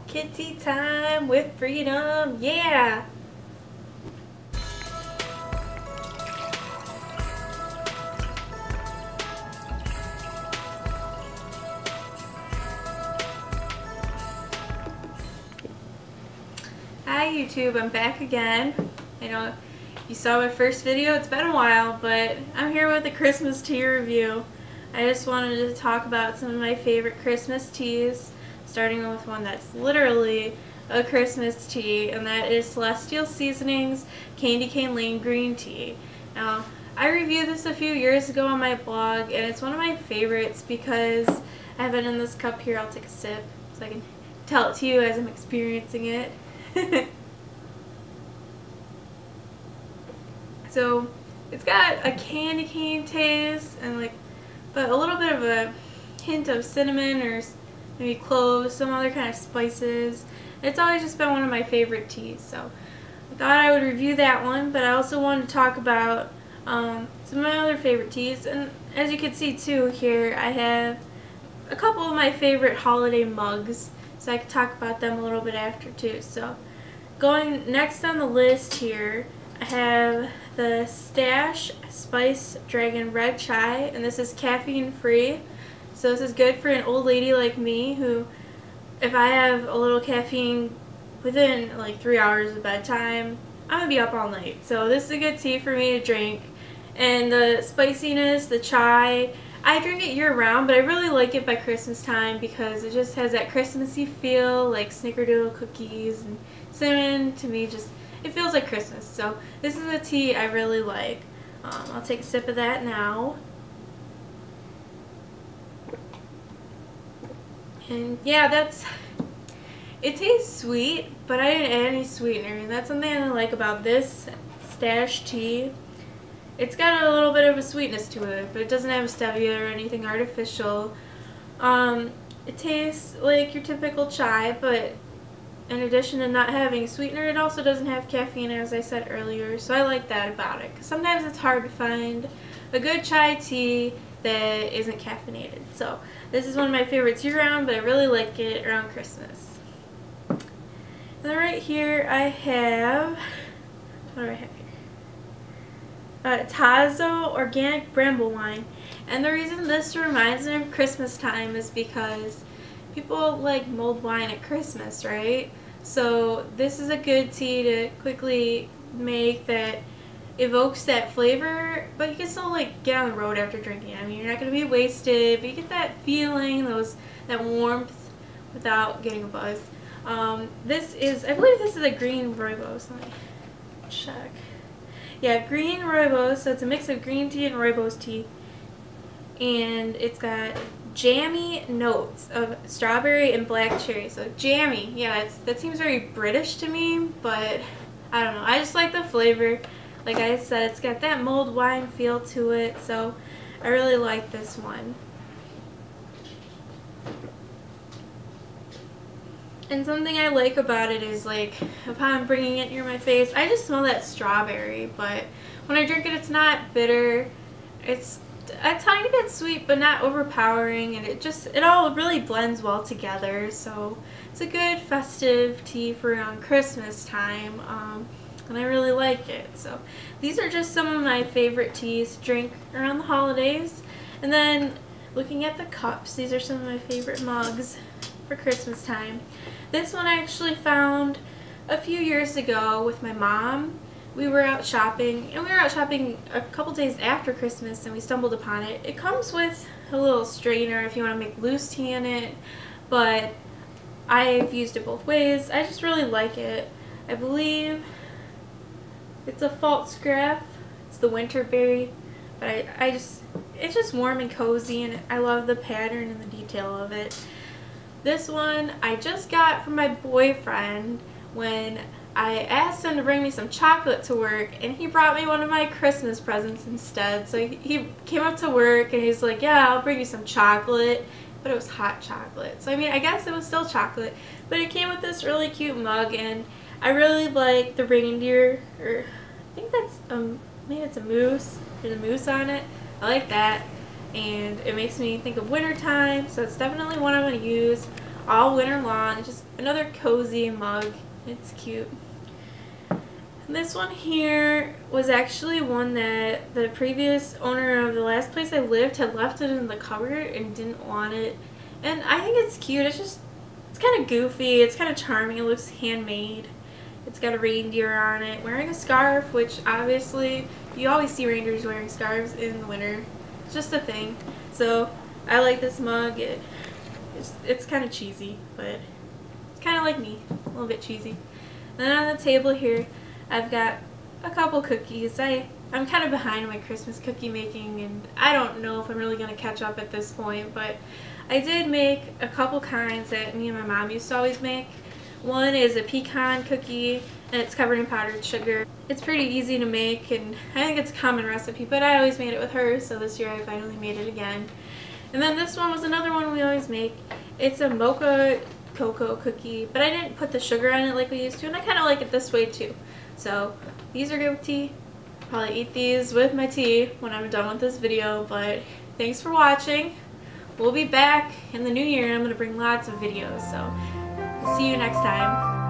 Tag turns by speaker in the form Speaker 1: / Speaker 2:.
Speaker 1: Kitty time with freedom, yeah! Hi YouTube, I'm back again. I know you saw my first video, it's been a while, but I'm here with a Christmas tea review. I just wanted to talk about some of my favorite Christmas teas, starting with one that's literally a Christmas tea, and that is Celestial Seasonings Candy Cane Lane Green Tea. Now, I reviewed this a few years ago on my blog, and it's one of my favorites because I have it in this cup here. I'll take a sip so I can tell it to you as I'm experiencing it. So, it's got a candy cane taste, and but a little bit of a hint of cinnamon or maybe cloves, some other kind of spices. It's always just been one of my favorite teas, so I thought I would review that one, but I also wanted to talk about some of my other favorite teas. And as you can see too here, I have a couple of my favorite holiday mugs, so I could talk about them a little bit after too. So going next on the list here, I have the Stash Spice Dragon Red Chai, and this is caffeine free. So this is good for an old lady like me who, if I have a little caffeine within like 3 hours of bedtime, I'm gonna be up all night. So this is a good tea for me to drink. And the spiciness, the chai, I drink it year round, but I really like it by Christmas time because it just has that Christmassy feel, like snickerdoodle cookies and cinnamon. To me, just it feels like Christmas. So this is a tea I really like. I'll take a sip of that now. And yeah, it tastes sweet, but I didn't add any sweetener, and that's something I like about this Stash tea. It's got a little bit of a sweetness to it, but it doesn't have stevia or anything artificial. It tastes like your typical chai, but in addition to not having sweetener, it also doesn't have caffeine, as I said earlier, so I like that about it. 'Cause sometimes it's hard to find a good chai tea that isn't caffeinated. So this is one of my favorites year-round, but I really like it around Christmas. And then right here I have, what do I have here? Tazo Organic Bramble Wine. And the reason this reminds me of Christmas time is because people like mulled wine at Christmas, right? So this is a good tea to quickly make that evokes that flavor, but you can still like get on the road after drinking it. I mean, you're not going to be wasted, but you get that feeling, that warmth without getting a buzz. This is, I believe this is a green rooibos. Let me check. Yeah, green rooibos, so it's a mix of green tea and rooibos tea. And it's got jammy notes of strawberry and black cherry. So jammy, yeah, that seems very British to me, but I don't know. I just like the flavor. Like I said, it's got that mulled wine feel to it, so I really like this one. And something I like about it is, like, upon bringing it near my face, I just smell that strawberry, but when I drink it, it's not bitter. It's a tiny bit sweet, but not overpowering, and it all really blends well together. So it's a good festive tea for around Christmas time, and I really like it. So these are just some of my favorite teas to drink around the holidays. And then looking at the cups, these are some of my favorite mugs for Christmas time. This one I actually found a few years ago with my mom. We were out shopping, and we were out shopping a couple days after Christmas, and we stumbled upon it. It comes with a little strainer if you want to make loose tea in it, but I've used it both ways. I just really like it. I believe it's a Falstaff. It's the winterberry, but it's just warm and cozy, and I love the pattern and the detail of it. This one I just got from my boyfriend when I asked him to bring me some chocolate to work, and he brought me one of my Christmas presents instead. So he came up to work and he's like, yeah, I'll bring you some chocolate, but it was hot chocolate. So I mean, I guess it was still chocolate, but it came with this really cute mug, and I really like the reindeer, or I think that's maybe it's a moose. There's a moose on it. I like that, and it makes me think of winter time, so it's definitely one I'm going to use all winter long. Just another cozy mug. It's cute. And this one here was actually one that the previous owner of the last place I lived had left it in the cupboard and didn't want it. And I think it's cute. It's kind of goofy. It's kind of charming. It looks handmade. It's got a reindeer on it, wearing a scarf, which obviously you always see reindeers wearing scarves in the winter. It's just a thing. So I like this mug. It's kind of cheesy, but it's kind of like me, a little bit cheesy. And then on the table here, I've got a couple cookies. I'm kind of behind on my Christmas cookie making, and I don't know if I'm really going to catch up at this point, but I did make a couple kinds that me and my mom used to always make. One is a pecan cookie, and it's covered in powdered sugar. It's pretty easy to make, and I think it's a common recipe, but I always made it with her, so this year I finally made it again. And then this one was another one we always make. It's a mocha cocoa cookie, but I didn't put the sugar on it like we used to, and I kind of like it this way too. So these are good with tea. Probably eat these with my tea when I'm done with this video, but thanks for watching. We'll be back in the new year, and I'm going to bring lots of videos, so see you next time.